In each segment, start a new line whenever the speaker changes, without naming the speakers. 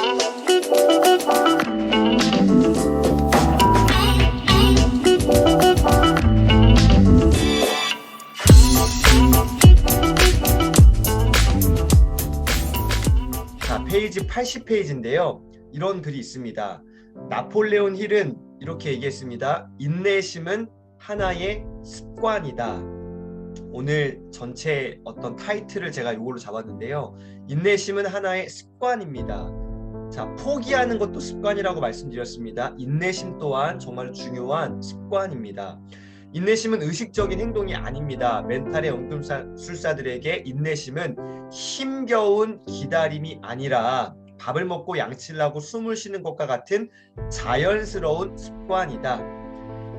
자, 페이지 80페이지인데요. 이런 글이 있습니다. 나폴레온 힐은 이렇게 얘기했습니다. 인내심은 하나의 습관이다. 오늘 전체 어떤 타이틀을 제가 이걸로 잡았는데요. 인내심은 하나의 습관입니다. 자, 포기하는 것도 습관이라고 말씀드렸습니다. 인내심 또한 정말 중요한 습관입니다. 인내심은 의식적인 행동이 아닙니다. 멘탈의 연금술사들에게 인내심은 힘겨운 기다림이 아니라 밥을 먹고 양치를 하고 숨을 쉬는 것과 같은 자연스러운 습관이다.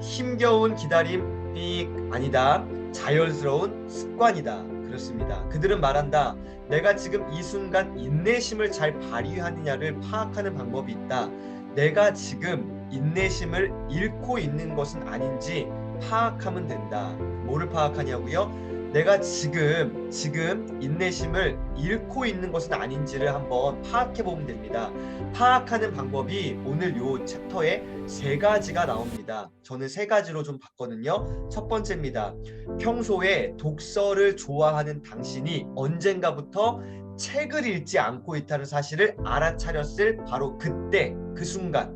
힘겨운 기다림이 아니다. 자연스러운 습관이다. 그렇습니다. 그들은 말한다. 내가 지금 이 순간 인내심을 잘 발휘하느냐를 파악하는 방법이 있다. 내가 지금 인내심을 잃고 있는 것은 아닌지 파악하면 된다. 뭐를 파악하냐고요? 내가 지금 인내심을 잃고 있는 것은 아닌지를 한번 파악해 보면 됩니다. 파악하는 방법이 오늘 요 챕터에 3가지가 나옵니다. 저는 3가지로 좀 봤거든요. 첫 번째입니다. 평소에 독서를 좋아하는 당신이 언젠가부터 책을 읽지 않고 있다는 사실을 알아차렸을 바로 그때, 그 순간.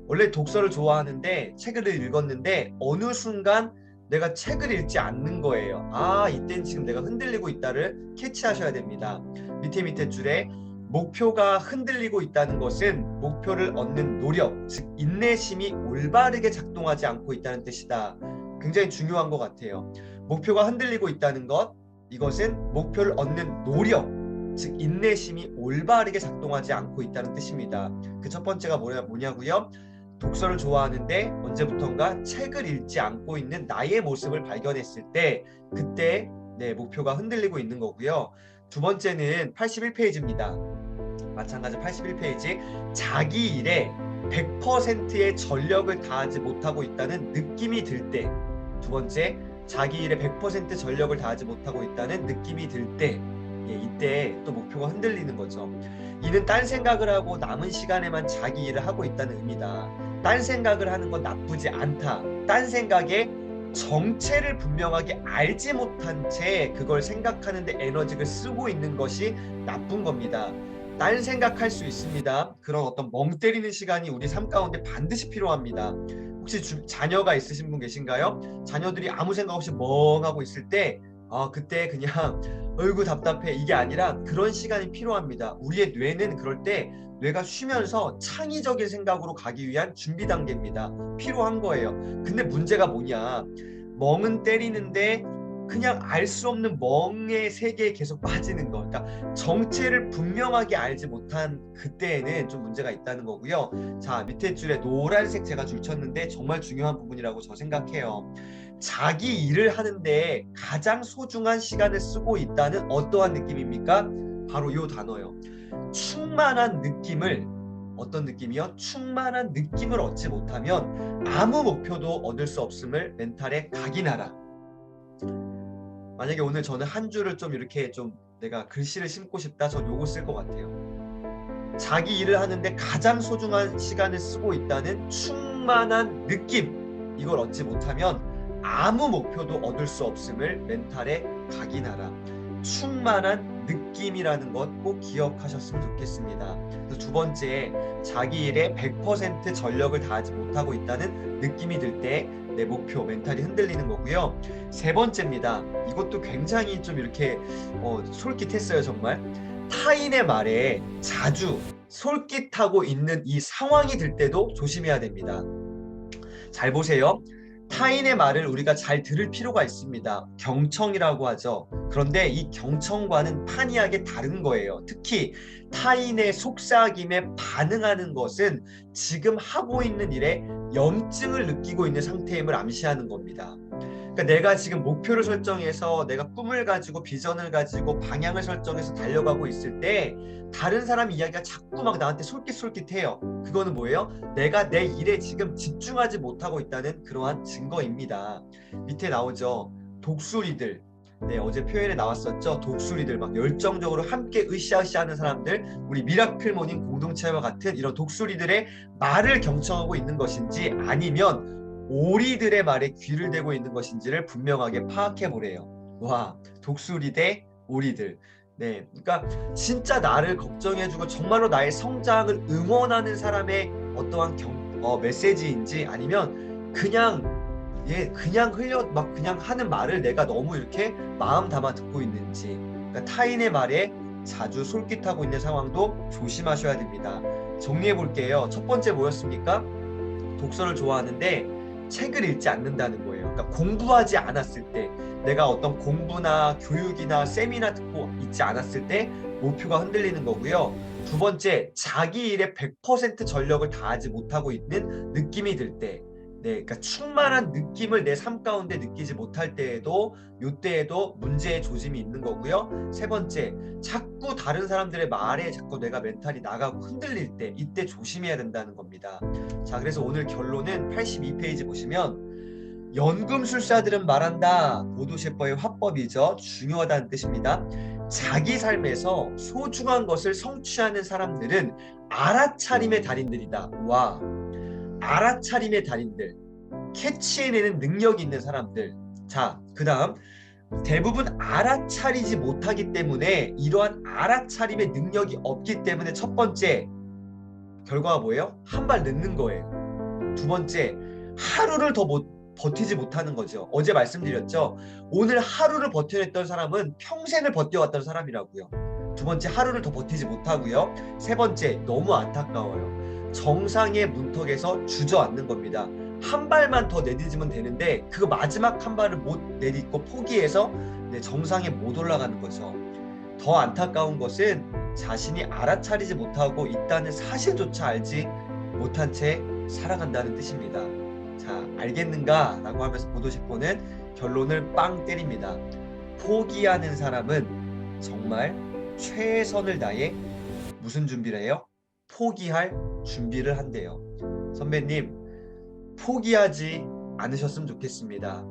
원래 독서를 좋아하는데 책을 읽었는데 어느 순간 내가 책을 읽지 않는 거예요. 아, 이땐 지금 내가 흔들리고 있다를 캐치하셔야 됩니다. 밑에 줄에 목표가 흔들리고 있다는 것은 목표를 얻는 노력, 즉 인내심이 올바르게 작동하지 않고 있다는 뜻이다. 굉장히 중요한 것 같아요. 목표가 흔들리고 있다는 것, 이것은 목표를 얻는 노력, 즉 인내심이 올바르게 작동하지 않고 있다는 뜻입니다. 그 첫 번째가 뭐냐고요? 독서를 좋아하는데 언제부턴가 책을 읽지 않고 있는 나의 모습을 발견했을 때 그때 내 목표가 흔들리고 있는 거고요. 두 번째는 81페이지입니다. 마찬가지 81페이지. 자기 일에 100%의 전력을 다하지 못하고 있다는 느낌이 들 때. 두 번째, 자기 일에 100% 전력을 다하지 못하고 있다는 느낌이 들 때. 이때 또 목표가 흔들리는 거죠. 이는 딴 생각을 하고 남은 시간에만 자기 일을 하고 있다는 의미다. 딴 생각을 하는 건 나쁘지 않다. 딴 생각에 정체를 분명하게 알지 못한 채 그걸 생각하는데 에너지를 쓰고 있는 것이 나쁜 겁니다. 딴 생각할 수 있습니다. 그런 어떤 멍 때리는 시간이 우리 삶 가운데 반드시 필요합니다. 혹시 자녀가 있으신 분 계신가요? 자녀들이 아무 생각 없이 멍하고 있을 때 그때 그냥 어이구 답답해 이게 아니라 그런 시간이 필요합니다. 우리의 뇌는 그럴 때 뇌가 쉬면서 창의적인 생각으로 가기 위한 준비 단계입니다. 필요한 거예요. 근데 문제가 뭐냐? 멍은 때리는데 그냥 알 수 없는 멍의 세계에 계속 빠지는 거. 그러니까 정체를 분명하게 알지 못한 그때에는 좀 문제가 있다는 거고요. 자, 밑에 줄에 노란색 제가 줄 쳤는데 정말 중요한 부분이라고 저 생각해요. 자기 일을 하는데 가장 소중한 시간을 쓰고 있다는 어떠한 느낌입니까? 바로 이 단어요. 충만한 느낌을, 어떤 느낌이요? 충만한 느낌을 얻지 못하면 아무 목표도 얻을 수 없음을 멘탈에 각인하라. 만약에 오늘 저는 한 줄을 좀 이렇게 좀 내가 글씨를 심고 싶다, 전 요거 쓸 것 같아요. 자기 일을 하는데 가장 소중한 시간을 쓰고 있다는 충만한 느낌, 이걸 얻지 못하면 아무 목표도 얻을 수 없음을 멘탈에 각인하라. 충만한 느낌이라는 것 꼭 기억하셨으면 좋겠습니다. 그래서 두 번째, 자기 일에 100% 전력을 다하지 못하고 있다는 느낌이 들 때 내 목표, 멘탈이 흔들리는 거고요. 세 번째입니다. 이것도 굉장히 좀 이렇게 솔깃했어요, 정말. 타인의 말에 자주 솔깃하고 있는 이 상황이 들 때도 조심해야 됩니다. 잘 보세요. 타인의 말을 우리가 잘 들을 필요가 있습니다. 경청이라고 하죠. 그런데 이 경청과는 판이하게 다른 거예요. 특히 타인의 속삭임에 반응하는 것은 지금 하고 있는 일에 염증을 느끼고 있는 상태임을 암시하는 겁니다. 그러니까 내가 지금 목표를 설정해서 내가 꿈을 가지고 비전을 가지고 방향을 설정해서 달려가고 있을 때 다른 사람 이야기가 자꾸 막 나한테 솔깃솔깃해요. 그거는 뭐예요? 내가 내 일에 지금 집중하지 못하고 있다는 그러한 증거입니다. 밑에 나오죠. 독수리들. 네, 어제 표현에 나왔었죠. 독수리들 막 열정적으로 함께 으쌰으쌰하는 사람들, 우리 미라클 모닝 공동체와 같은 이런 독수리들의 말을 경청하고 있는 것인지 아니면 오리들의 말에 귀를 대고 있는 것인지를 분명하게 파악해 보래요. 와, 독수리 대 오리들. 네, 그러니까 진짜 나를 걱정해주고 정말로 나의 성장을 응원하는 사람의 어떠한 메시지인지 아니면 그냥 막 그냥 하는 말을 내가 너무 이렇게 마음 담아 듣고 있는지, 그러니까 타인의 말에 자주 솔깃하고 있는 상황도 조심하셔야 됩니다. 정리해 볼게요. 첫 번째 뭐였습니까? 독서를 좋아하는데 책을 읽지 않는다는 거예요. 그러니까 공부하지 않았을 때, 내가 어떤 공부나 교육이나 세미나 듣고 있지 않았을 때 목표가 흔들리는 거고요. 두 번째, 자기 일에 100% 전력을 다하지 못하고 있는 느낌이 들 때, 네, 그러니까 충만한 느낌을 내 삶 가운데 느끼지 못할 때에도, 요때에도 문제의 조짐이 있는 거고요. 세 번째, 자꾸 다른 사람들의 말에 자꾸 내가 멘탈이 나가고 흔들릴 때, 이때 조심해야 된다는 겁니다. 자, 그래서 오늘 결론은 82페이지 보시면, 연금술사들은 말한다. 보도 셰퍼의 화법이죠. 중요하다는 뜻입니다. 자기 삶에서 소중한 것을 성취하는 사람들은 알아차림의 달인들이다. 와, 알아차림의 달인들, 캐치해내는 능력이 있는 사람들. 자, 그 다음, 대부분 알아차리지 못하기 때문에, 이러한 알아차림의 능력이 없기 때문에 첫 번째 결과가 뭐예요? 한 발 늦는 거예요. 두 번째, 하루를 더 버티지 못하는 거죠. 어제 말씀드렸죠. 오늘 하루를 버텨냈던 사람은 평생을 버텨왔던 사람이라고요. 두 번째, 하루를 더 버티지 못하고요. 세 번째, 너무 안타까워요. 정상의 문턱에서 주저앉는 겁니다. 한 발만 더 내딛으면 되는데 그 마지막 한 발을 못 내딛고 포기해서 정상에 못 올라가는 거죠. 더 안타까운 것은 자신이 알아차리지 못하고 있다는 사실조차 알지 못한 채 살아간다는 뜻입니다. 자, 알겠는가? 라고 하면서 보도식보는 결론을 빵 때립니다. 포기하는 사람은 정말 최선을 다해 무슨 준비를 해요? 포기할 준비를 한대요. 선배님, 포기하지 않으셨으면 좋겠습니다.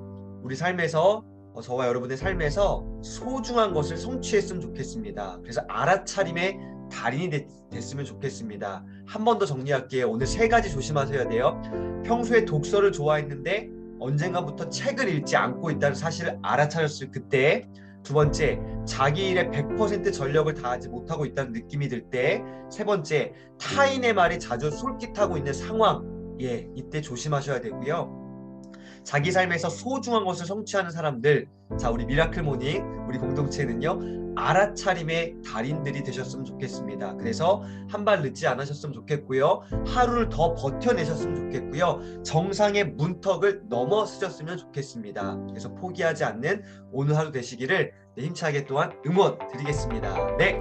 우리 삶에서 저와 여러분의 삶에서 소중한 것을 성취했으면 좋겠습니다. 그래서 알아차림의 달인이 됐으면 좋겠습니다. 한 번 더 정리할게요. 오늘 세 가지 조심하셔야 돼요. 평소에 독서를 좋아했는데 언젠가부터 책을 읽지 않고 있다는 사실을 알아차렸을 그때. 두 번째, 자기 일에 100% 전력을 다하지 못하고 있다는 느낌이 들 때. 세 번째, 타인의 말에 자주 솔깃하고 있는 상황. 예, 이때 조심하셔야 되고요. 자기 삶에서 소중한 것을 성취하는 사람들, 자, 우리 미라클 모닝, 우리 공동체는요, 알아차림의 달인들이 되셨으면 좋겠습니다. 그래서 한 발 늦지 않으셨으면 좋겠고요. 하루를 더 버텨내셨으면 좋겠고요. 정상의 문턱을 넘어서셨으면 좋겠습니다. 그래서 포기하지 않는 오늘 하루 되시기를 힘차게 또한 응원 드리겠습니다. 네.